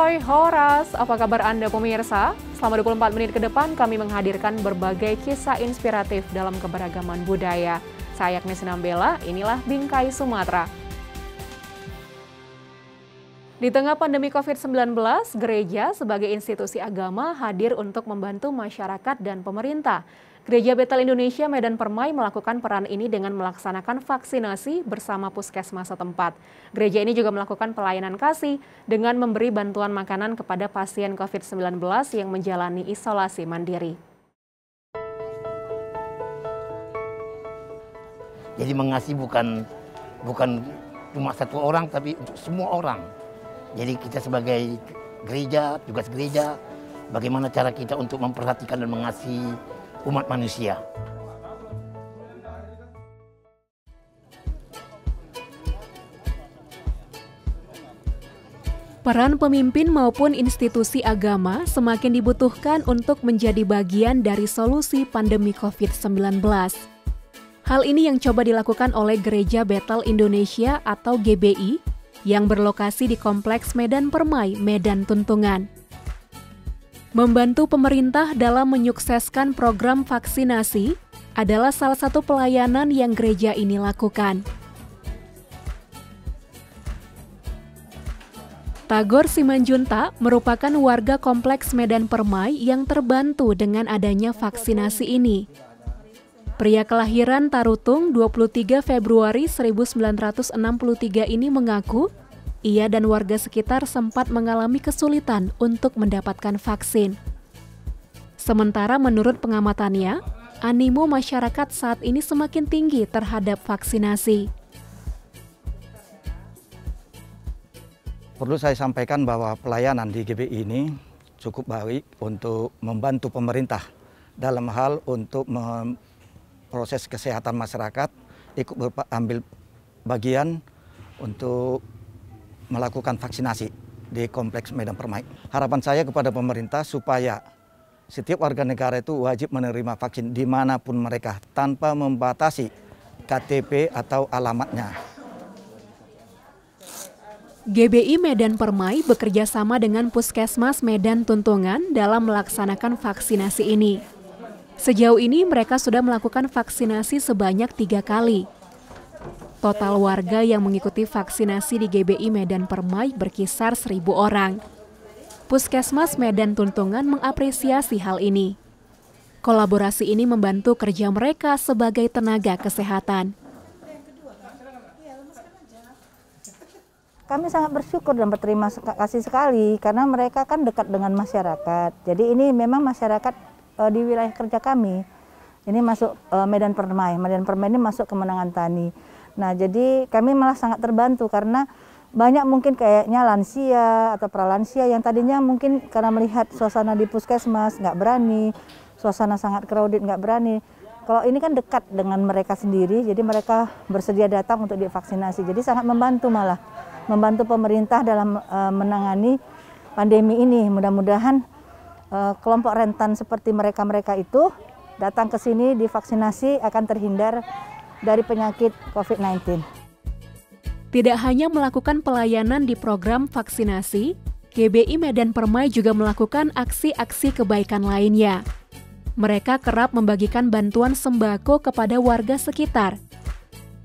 Ahoy, Horas! Apa kabar Anda pemirsa? Selama 24 menit ke depan kami menghadirkan berbagai kisah inspiratif dalam keberagaman budaya. Saya Agnes Nambela, inilah Bingkai Sumatera. Di tengah pandemi COVID-19, gereja sebagai institusi agama hadir untuk membantu masyarakat dan pemerintah. Gereja Bethel Indonesia Medan Permai melakukan peran ini dengan melaksanakan vaksinasi bersama puskesmas setempat. Gereja ini juga melakukan pelayanan kasih dengan memberi bantuan makanan kepada pasien COVID-19 yang menjalani isolasi mandiri. Jadi mengasihi bukan cuma satu orang, tapi untuk semua orang. Jadi kita sebagai gereja, tugas gereja, bagaimana cara kita untuk memperhatikan dan mengasihi umat manusia. Peran pemimpin maupun institusi agama semakin dibutuhkan untuk menjadi bagian dari solusi pandemi COVID-19. Hal ini yang coba dilakukan oleh Gereja Bethel Indonesia atau GBI yang berlokasi di Kompleks Medan Permai, Medan Tuntungan. Membantu pemerintah dalam menyukseskan program vaksinasi adalah salah satu pelayanan yang gereja ini lakukan. Tagor Simanjunta merupakan warga Kompleks Medan Permai yang terbantu dengan adanya vaksinasi ini. Pria kelahiran Tarutung 23 Februari 1963 ini mengaku ia dan warga sekitar sempat mengalami kesulitan untuk mendapatkan vaksin. Sementara menurut pengamatannya, animo masyarakat saat ini semakin tinggi terhadap vaksinasi. Perlu saya sampaikan bahwa pelayanan di GBI ini cukup baik untuk membantu pemerintah dalam hal untuk proses kesehatan masyarakat, ikut ambil bagian untuk melakukan vaksinasi di Kompleks Medan Permai. Harapan saya kepada pemerintah supaya setiap warga negara itu wajib menerima vaksin dimanapun mereka tanpa membatasi KTP atau alamatnya. GBI Medan Permai bekerja sama dengan Puskesmas Medan Tuntungan dalam melaksanakan vaksinasi ini. Sejauh ini mereka sudah melakukan vaksinasi sebanyak 3 kali. Total warga yang mengikuti vaksinasi di GBI Medan Permai berkisar 1.000 orang. Puskesmas Medan Tuntungan mengapresiasi hal ini. Kolaborasi ini membantu kerja mereka sebagai tenaga kesehatan. Kami sangat bersyukur dan berterima kasih sekali karena mereka kan dekat dengan masyarakat. Jadi ini memang masyarakat di wilayah kerja kami. Ini masuk Medan Permai. Medan Permai ini masuk Kemenangan Tani. Nah, jadi kami malah sangat terbantu karena banyak mungkin kayaknya lansia atau pralansia yang tadinya mungkin karena melihat suasana di puskesmas nggak berani, suasana sangat crowded nggak berani. Kalau ini kan dekat dengan mereka sendiri, jadi mereka bersedia datang untuk divaksinasi. Jadi sangat membantu malah, membantu pemerintah dalam menangani pandemi ini. Mudah-mudahan kelompok rentan seperti mereka-mereka itu datang ke sini divaksinasi akan terhindar dari penyakit COVID-19. Tidak hanya melakukan pelayanan di program vaksinasi, GBI Medan Permai juga melakukan aksi-aksi kebaikan lainnya. Mereka kerap membagikan bantuan sembako kepada warga sekitar.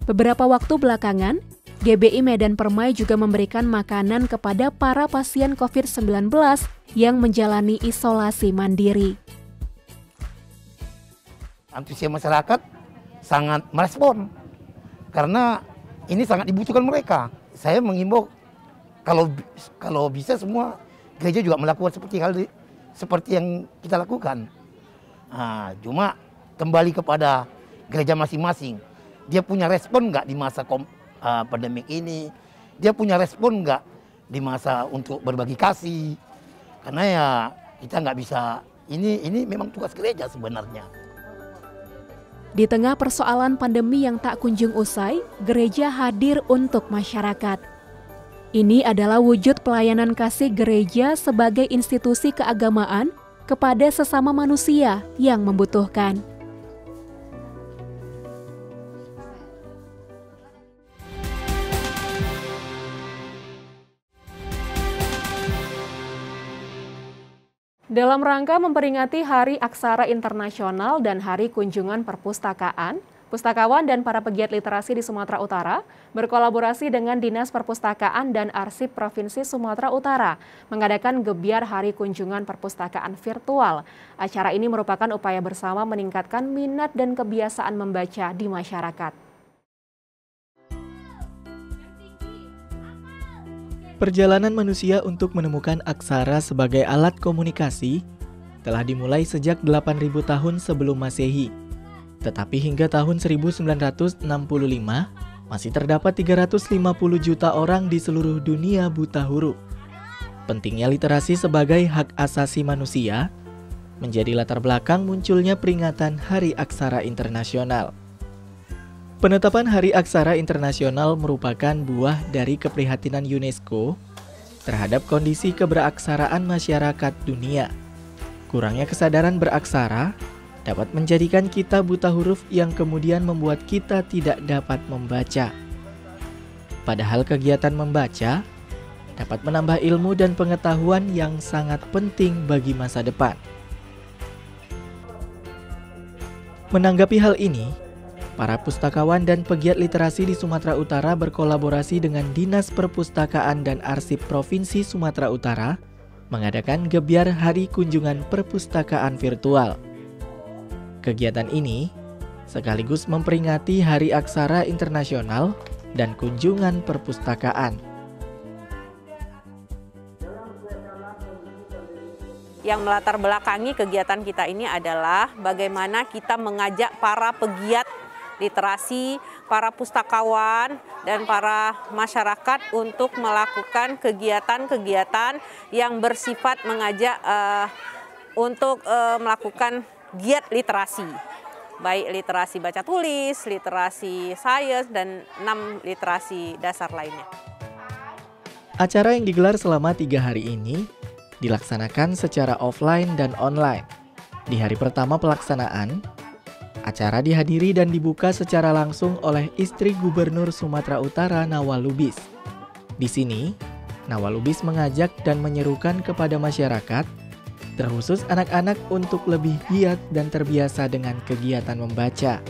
Beberapa waktu belakangan, GBI Medan Permai juga memberikan makanan kepada para pasien COVID-19 yang menjalani isolasi mandiri. Antusias masyarakat sangat merespon karena ini sangat dibutuhkan mereka. Saya mengimbau kalau bisa semua gereja juga melakukan seperti yang kita lakukan. Nah, cuma kembali kepada gereja masing-masing. Dia punya respon nggak di masa pandemik ini? Dia punya respon nggak di masa untuk berbagi kasih? Karena ya kita nggak bisa. Ini memang tugas gereja sebenarnya. Di tengah persoalan pandemi yang tak kunjung usai, gereja hadir untuk masyarakat. Ini adalah wujud pelayanan kasih gereja sebagai institusi keagamaan kepada sesama manusia yang membutuhkan. Dalam rangka memperingati Hari Aksara Internasional dan Hari Kunjungan Perpustakaan, pustakawan dan para pegiat literasi di Sumatera Utara berkolaborasi dengan Dinas Perpustakaan dan Arsip Provinsi Sumatera Utara mengadakan gebyar Hari Kunjungan Perpustakaan virtual. Acara ini merupakan upaya bersama meningkatkan minat dan kebiasaan membaca di masyarakat. Perjalanan manusia untuk menemukan aksara sebagai alat komunikasi telah dimulai sejak 8.000 tahun sebelum Masehi. Tetapi hingga tahun 1965, masih terdapat 350 juta orang di seluruh dunia buta huruf. Pentingnya literasi sebagai hak asasi manusia menjadi latar belakang munculnya peringatan Hari Aksara Internasional. Penetapan Hari Aksara Internasional merupakan buah dari keprihatinan UNESCO terhadap kondisi keberaksaraan masyarakat dunia. Kurangnya kesadaran beraksara dapat menjadikan kita buta huruf yang kemudian membuat kita tidak dapat membaca. Padahal kegiatan membaca dapat menambah ilmu dan pengetahuan yang sangat penting bagi masa depan. Menanggapi hal ini, para pustakawan dan pegiat literasi di Sumatera Utara berkolaborasi dengan Dinas Perpustakaan dan Arsip Provinsi Sumatera Utara mengadakan gebyar Hari Kunjungan Perpustakaan virtual. Kegiatan ini sekaligus memperingati Hari Aksara Internasional dan Kunjungan Perpustakaan. Yang melatar belakangi kegiatan kita ini adalah bagaimana kita mengajak para pegiat literasi, para pustakawan, dan para masyarakat untuk melakukan kegiatan-kegiatan yang bersifat mengajak untuk melakukan giat literasi. Baik literasi baca tulis, literasi sains, dan 6 literasi dasar lainnya. Acara yang digelar selama 3 hari ini dilaksanakan secara offline dan online. Di hari pertama pelaksanaan, acara dihadiri dan dibuka secara langsung oleh istri Gubernur Sumatera Utara Nawal Lubis. Di sini, Nawal Lubis mengajak dan menyerukan kepada masyarakat, terkhusus anak-anak untuk lebih giat dan terbiasa dengan kegiatan membaca.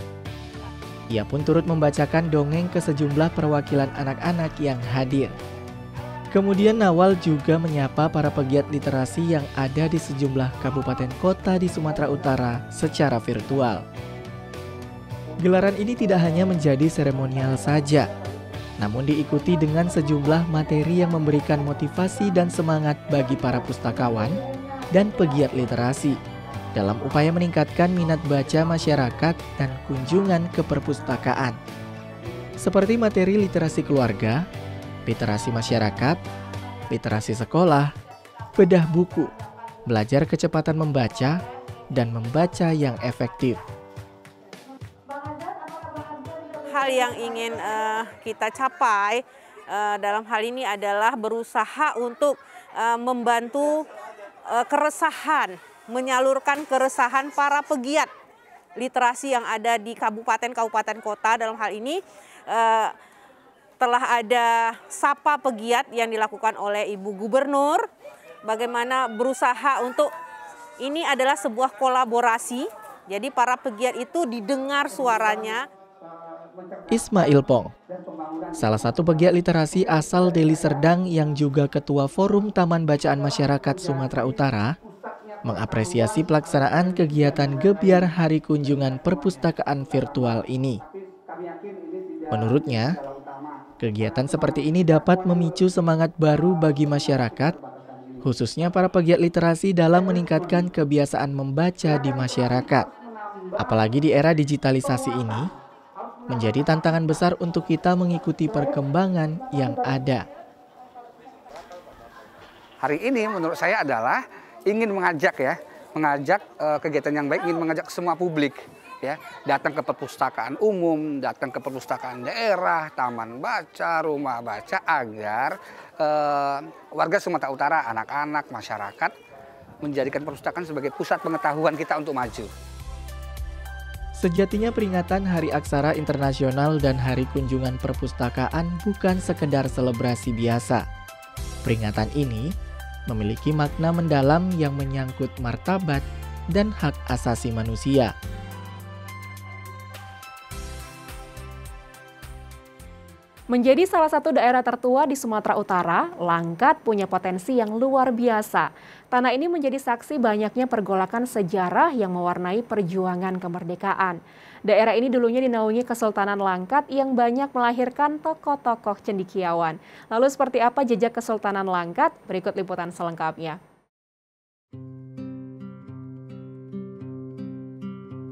Ia pun turut membacakan dongeng ke sejumlah perwakilan anak-anak yang hadir. Kemudian Nawal juga menyapa para pegiat literasi yang ada di sejumlah kabupaten kota di Sumatera Utara secara virtual. Gelaran ini tidak hanya menjadi seremonial saja, namun diikuti dengan sejumlah materi yang memberikan motivasi dan semangat bagi para pustakawan dan pegiat literasi dalam upaya meningkatkan minat baca masyarakat dan kunjungan ke perpustakaan. Seperti materi literasi keluarga, literasi masyarakat, literasi sekolah, bedah buku, belajar kecepatan membaca, dan membaca yang efektif. Hal yang ingin kita capai dalam hal ini adalah berusaha untuk membantu keresahan, menyalurkan keresahan para pegiat literasi yang ada di kabupaten-kabupaten kota. Dalam hal ini telah ada sapa pegiat yang dilakukan oleh Ibu Gubernur, bagaimana berusaha untuk ini adalah sebuah kolaborasi, jadi para pegiat itu didengar suaranya. Ismail Pong, salah satu pegiat literasi asal Deli Serdang yang juga Ketua Forum Taman Bacaan Masyarakat Sumatera Utara, mengapresiasi pelaksanaan kegiatan gebyar Hari Kunjungan Perpustakaan virtual ini. Menurutnya, kegiatan seperti ini dapat memicu semangat baru bagi masyarakat, khususnya para pegiat literasi dalam meningkatkan kebiasaan membaca di masyarakat. Apalagi di era digitalisasi ini, menjadi tantangan besar untuk kita mengikuti perkembangan yang ada. Hari ini menurut saya adalah ingin mengajak kegiatan yang baik, ingin mengajak semua publik ya, datang ke perpustakaan umum, datang ke perpustakaan daerah, taman baca, rumah baca, agar warga Sumatera Utara, anak-anak, masyarakat menjadikan perpustakaan sebagai pusat pengetahuan kita untuk maju. Sejatinya peringatan Hari Aksara Internasional dan Hari Kunjungan Perpustakaan bukan sekedar selebrasi biasa. Peringatan ini memiliki makna mendalam yang menyangkut martabat dan hak asasi manusia. Menjadi salah satu daerah tertua di Sumatera Utara, Langkat punya potensi yang luar biasa. Tanah ini menjadi saksi banyaknya pergolakan sejarah yang mewarnai perjuangan kemerdekaan. Daerah ini dulunya dinaungi Kesultanan Langkat yang banyak melahirkan tokoh-tokoh cendekiawan. Lalu seperti apa jejak Kesultanan Langkat? Berikut liputan selengkapnya.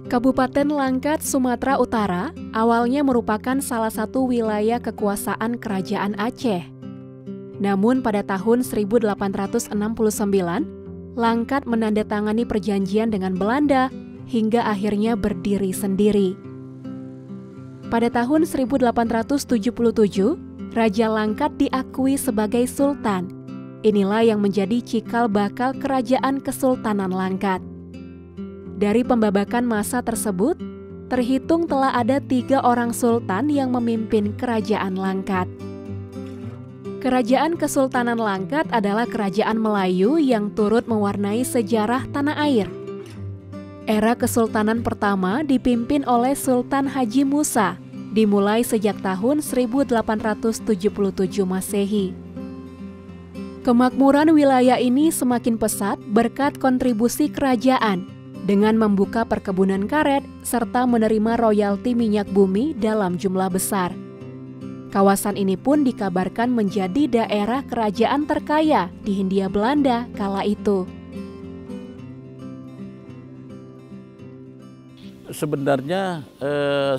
Kabupaten Langkat, Sumatera Utara, awalnya merupakan salah satu wilayah kekuasaan Kerajaan Aceh. Namun pada tahun 1869, Langkat menandatangani perjanjian dengan Belanda hingga akhirnya berdiri sendiri. Pada tahun 1877, Raja Langkat diakui sebagai Sultan. Inilah yang menjadi cikal bakal Kerajaan Kesultanan Langkat. Dari pembabakan masa tersebut, terhitung telah ada 3 orang sultan yang memimpin Kerajaan Langkat. Kerajaan Kesultanan Langkat adalah kerajaan Melayu yang turut mewarnai sejarah tanah air. Era Kesultanan pertama dipimpin oleh Sultan Haji Musa, dimulai sejak tahun 1877 Masehi. Kemakmuran wilayah ini semakin pesat berkat kontribusi kerajaan, dengan membuka perkebunan karet serta menerima royalti minyak bumi dalam jumlah besar. Kawasan ini pun dikabarkan menjadi daerah kerajaan terkaya di Hindia Belanda kala itu. Sebenarnya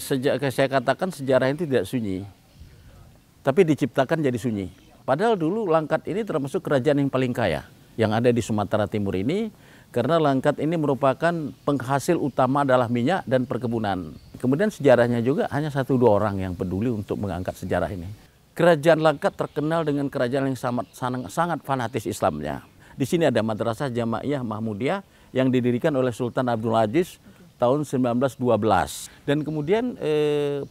sejak saya katakan sejarah itu tidak sunyi, tapi diciptakan jadi sunyi. Padahal dulu Langkat ini termasuk kerajaan yang paling kaya yang ada di Sumatera Timur ini, karena Langkat ini merupakan penghasil utama adalah minyak dan perkebunan. Kemudian sejarahnya juga hanya 1-2 orang yang peduli untuk mengangkat sejarah ini. Kerajaan Langkat terkenal dengan kerajaan yang sangat fanatis Islamnya. Di sini ada Madrasah Jamaiyah Mahmudiyah yang didirikan oleh Sultan Abdul Aziz tahun 1912. Dan kemudian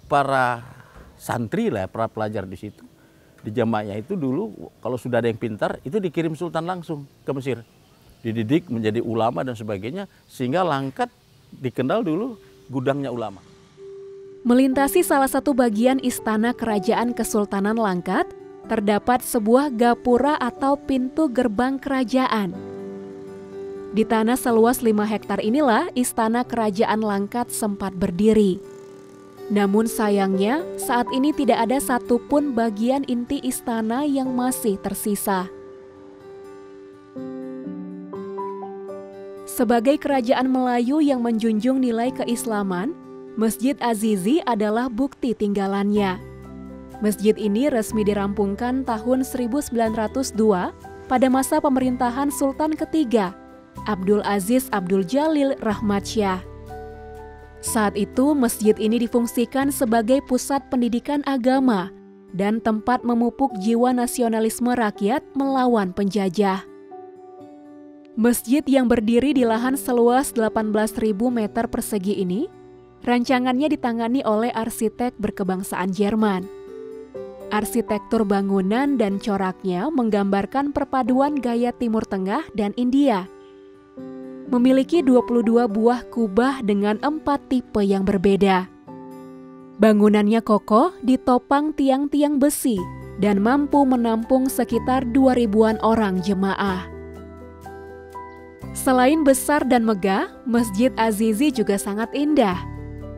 para santri lah, para pelajar di situ, di Jamaiyah itu dulu kalau sudah ada yang pintar, itu dikirim Sultan langsung ke Mesir. Dididik menjadi ulama dan sebagainya, sehingga Langkat dikenal dulu gudangnya ulama. Melintasi salah satu bagian istana kerajaan Kesultanan Langkat, terdapat sebuah gapura atau pintu gerbang kerajaan. Di tanah seluas 5 hektar inilah istana kerajaan Langkat sempat berdiri. Namun sayangnya, saat ini tidak ada satupun bagian inti istana yang masih tersisa. Sebagai kerajaan Melayu yang menjunjung nilai keislaman, Masjid Azizi adalah bukti tinggalannya. Masjid ini resmi dirampungkan tahun 1902 pada masa pemerintahan Sultan ketiga, Abdul Aziz Abdul Jalil Rahmatsyah. Saat itu masjid ini difungsikan sebagai pusat pendidikan agama dan tempat memupuk jiwa nasionalisme rakyat melawan penjajah. Masjid yang berdiri di lahan seluas 18.000 meter persegi ini, rancangannya ditangani oleh arsitek berkebangsaan Jerman. Arsitektur bangunan dan coraknya menggambarkan perpaduan gaya Timur Tengah dan India. Memiliki 22 buah kubah dengan 4 tipe yang berbeda. Bangunannya kokoh ditopang tiang-tiang besi dan mampu menampung sekitar 2.000-an orang jemaah. Selain besar dan megah, Masjid Azizi juga sangat indah.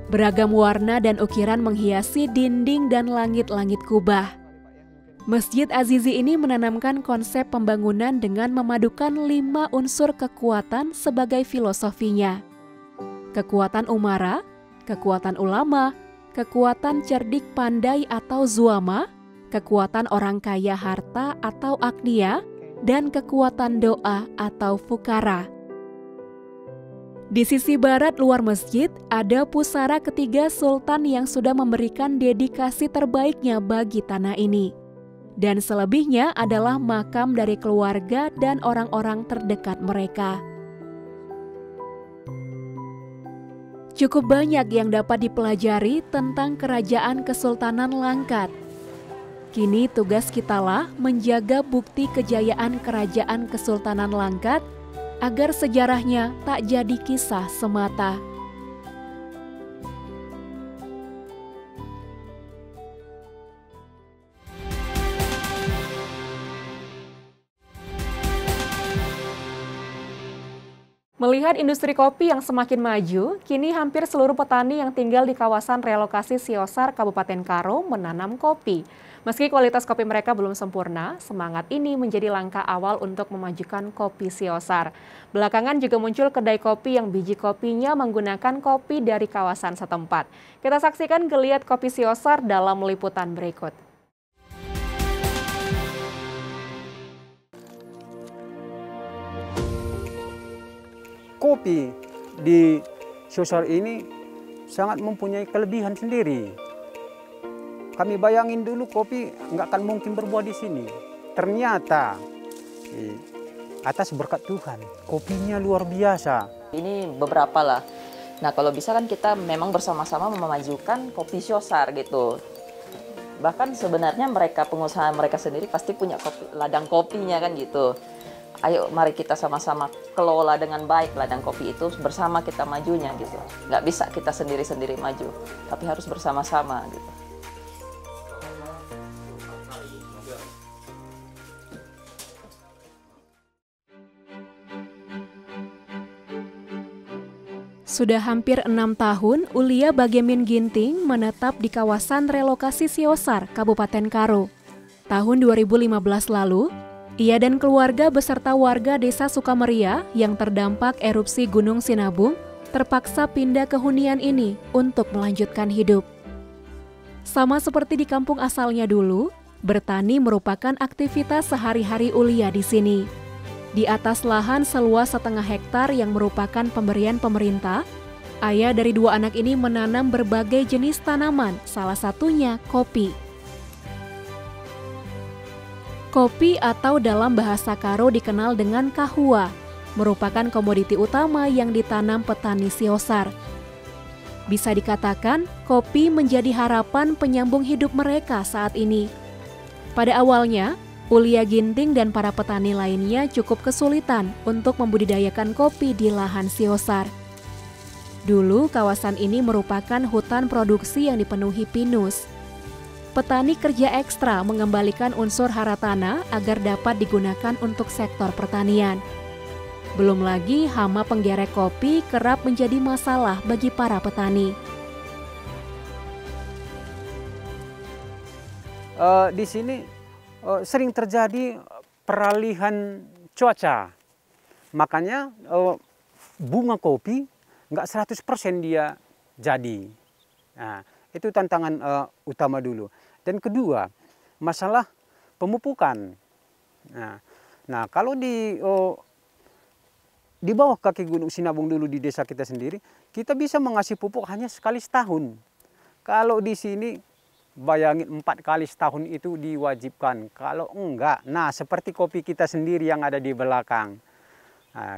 Beragam warna dan ukiran menghiasi dinding dan langit-langit kubah. Masjid Azizi ini menanamkan konsep pembangunan dengan memadukan 5 unsur kekuatan sebagai filosofinya. Kekuatan umara, kekuatan ulama, kekuatan cerdik pandai atau zuama, kekuatan orang kaya harta atau agniya, dan kekuatan doa atau fukara. Di sisi barat luar masjid ada pusara ketiga sultan yang sudah memberikan dedikasi terbaiknya bagi tanah ini. Dan selebihnya adalah makam dari keluarga dan orang-orang terdekat mereka. Cukup banyak yang dapat dipelajari tentang Kerajaan Kesultanan Langkat. Kini tugas kitalah menjaga bukti kejayaan Kerajaan Kesultanan Langkat agar sejarahnya tak jadi kisah semata. Melihat industri kopi yang semakin maju, kini hampir seluruh petani yang tinggal di kawasan relokasi Siosar, Kabupaten Karo menanam kopi. Meski kualitas kopi mereka belum sempurna, semangat ini menjadi langkah awal untuk memajukan kopi Siosar. Belakangan juga muncul kedai kopi yang biji kopinya menggunakan kopi dari kawasan setempat. Kita saksikan geliat kopi Siosar dalam liputan berikut. Kopi di Siosar ini sangat mempunyai kelebihan sendiri. Kami bayangin dulu kopi nggak akan mungkin berbuah di sini. Ternyata atas berkat Tuhan, kopinya luar biasa. Ini beberapa lah. Nah kalau bisa kan kita memang bersama-sama memajukan kopi Siosar gitu. Bahkan sebenarnya mereka, pengusaha mereka sendiri pasti punya ladang kopinya kan gitu. Ayo mari kita sama-sama kelola dengan baik ladang kopi itu, bersama kita majunya gitu. Nggak bisa kita sendiri-sendiri maju, tapi harus bersama-sama gitu. Sudah hampir 6 tahun, Ulia Bagemin Ginting menetap di kawasan relokasi Siosar, Kabupaten Karo. Tahun 2015 lalu, ia dan keluarga beserta warga desa Sukameria yang terdampak erupsi Gunung Sinabung terpaksa pindah ke hunian ini untuk melanjutkan hidup. Sama seperti di kampung asalnya dulu, bertani merupakan aktivitas sehari-hari Ulia di sini. Di atas lahan seluas 1,5 hektar yang merupakan pemberian pemerintah, ayah dari 2 anak ini menanam berbagai jenis tanaman, salah satunya kopi. Kopi atau dalam bahasa Karo dikenal dengan kahua, merupakan komoditi utama yang ditanam petani Siosar. Bisa dikatakan, kopi menjadi harapan penyambung hidup mereka saat ini. Pada awalnya, Ulia Ginting dan para petani lainnya cukup kesulitan untuk membudidayakan kopi di lahan Siosar. Dulu, kawasan ini merupakan hutan produksi yang dipenuhi pinus. Petani kerja ekstra mengembalikan unsur hara tanah agar dapat digunakan untuk sektor pertanian. Belum lagi hama penggerek kopi kerap menjadi masalah bagi para petani. Di sini sering terjadi peralihan cuaca. Makanya bunga kopi nggak 100% dia jadi. Nah, itu tantangan utama dulu. Dan kedua, masalah pemupukan. Nah kalau di bawah kaki Gunung Sinabung dulu di desa kita sendiri, kita bisa mengasih pupuk hanya sekali setahun. Kalau di sini, bayangin 4 kali setahun itu diwajibkan. Kalau enggak, nah seperti kopi kita sendiri yang ada di belakang,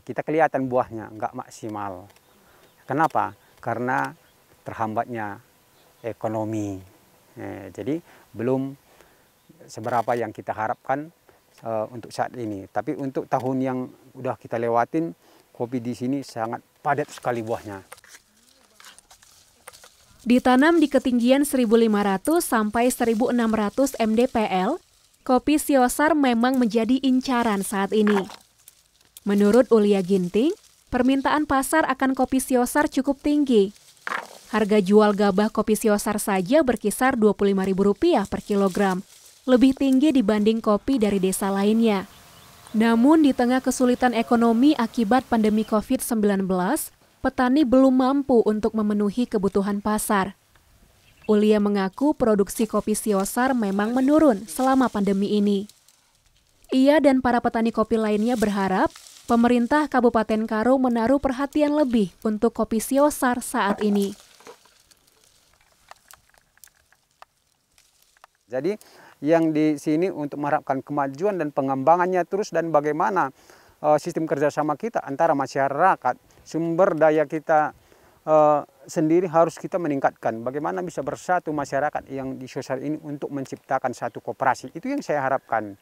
kita kelihatan buahnya enggak maksimal. Kenapa? Karena terhambatnya ekonomi. Jadi belum seberapa yang kita harapkan untuk saat ini. Tapi untuk tahun yang udah kita lewatin, kopi di sini sangat padat sekali buahnya. Ditanam di ketinggian 1.500 sampai 1.600 mdpl, kopi Siosar memang menjadi incaran saat ini. Menurut Ulia Ginting, permintaan pasar akan kopi Siosar cukup tinggi. Harga jual gabah kopi Siosar saja berkisar Rp25.000 per kilogram, lebih tinggi dibanding kopi dari desa lainnya. Namun di tengah kesulitan ekonomi akibat pandemi COVID-19, petani belum mampu untuk memenuhi kebutuhan pasar. Ulia mengaku produksi kopi Siosar memang menurun selama pandemi ini. Ia dan para petani kopi lainnya berharap pemerintah Kabupaten Karo menaruh perhatian lebih untuk kopi Siosar saat ini. Jadi yang di sini untuk mengharapkan kemajuan dan pengembangannya terus, dan bagaimana sistem kerjasama kita antara masyarakat, sumber daya kita sendiri harus kita meningkatkan. Bagaimana bisa bersatu masyarakat yang di Siosar ini untuk menciptakan satu koperasi. Itu yang saya harapkan.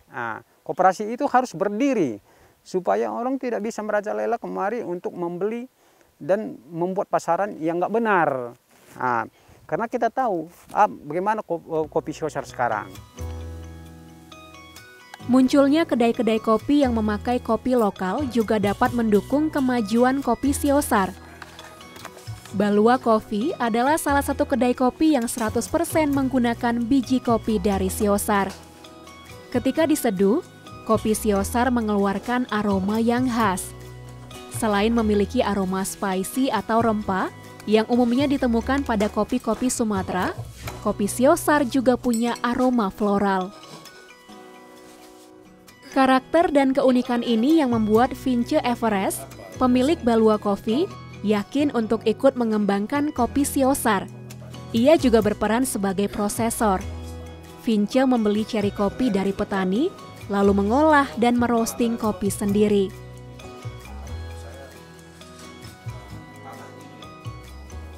Nah, koperasi itu harus berdiri supaya orang tidak bisa merajalela kemari untuk membeli dan membuat pasaran yang nggak benar. Nah, karena kita tahu bagaimana kopi Siosar sekarang. Munculnya kedai-kedai kopi yang memakai kopi lokal juga dapat mendukung kemajuan kopi Siosar. Balua Coffee adalah salah satu kedai kopi yang 100% menggunakan biji kopi dari Siosar. Ketika diseduh, kopi Siosar mengeluarkan aroma yang khas. Selain memiliki aroma spicy atau rempah yang umumnya ditemukan pada kopi-kopi Sumatera, kopi Siosar juga punya aroma floral. Karakter dan keunikan ini yang membuat Vince Everest, pemilik Balua Coffee, yakin untuk ikut mengembangkan kopi Siosar. Ia juga berperan sebagai prosesor. Vince membeli ceri kopi dari petani, lalu mengolah dan meroasting kopi sendiri.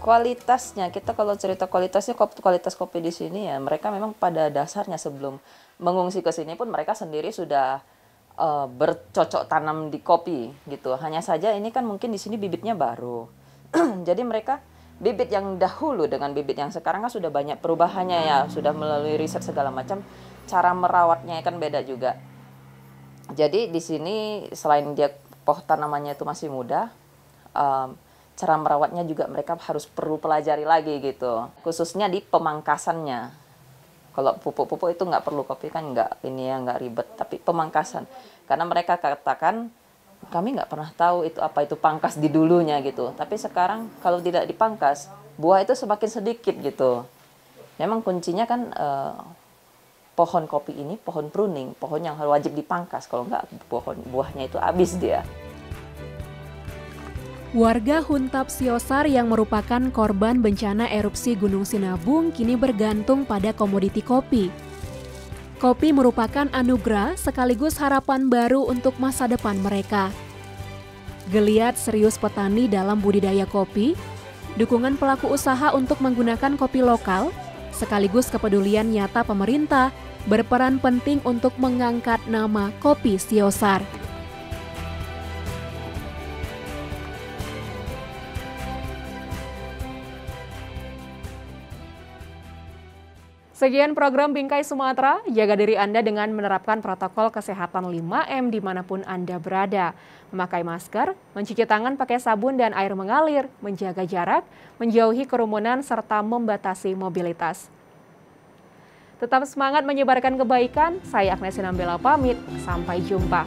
Kualitasnya, kita kalau cerita kualitasnya, kualitas kopi di sini ya, mereka memang pada dasarnya sebelum mengungsi ke sini pun mereka sendiri sudah bercocok tanam di kopi gitu. Hanya saja ini kan mungkin di sini bibitnya baru. Jadi mereka bibit yang dahulu dengan bibit yang sekarang kan sudah banyak perubahannya ya, sudah melalui riset segala macam, cara merawatnya kan beda juga. Jadi di sini selain dia tanamannya itu masih muda, cara merawatnya juga mereka perlu pelajari lagi gitu, khususnya di pemangkasannya. Kalau pupuk-pupuk itu nggak perlu, kopi kan nggak ribet, tapi pemangkasan. Karena mereka katakan, kami nggak pernah tahu itu apa itu pangkas di dulunya gitu. Tapi sekarang kalau tidak dipangkas, buah itu semakin sedikit gitu. Memang kuncinya kan pohon kopi ini, pohon pruning, pohon yang wajib dipangkas. Kalau nggak, buahnya itu habis dia. Warga Huntap Siosar yang merupakan korban bencana erupsi Gunung Sinabung kini bergantung pada komoditi kopi. Kopi merupakan anugerah sekaligus harapan baru untuk masa depan mereka. Geliat serius petani dalam budidaya kopi, dukungan pelaku usaha untuk menggunakan kopi lokal, sekaligus kepedulian nyata pemerintah berperan penting untuk mengangkat nama kopi Siosar. Sekian program Bingkai Sumatera, jaga diri Anda dengan menerapkan protokol kesehatan 5M dimanapun Anda berada. Memakai masker, mencuci tangan pakai sabun dan air mengalir, menjaga jarak, menjauhi kerumunan, serta membatasi mobilitas. Tetap semangat menyebarkan kebaikan, saya Agnes Sinambela pamit, sampai jumpa.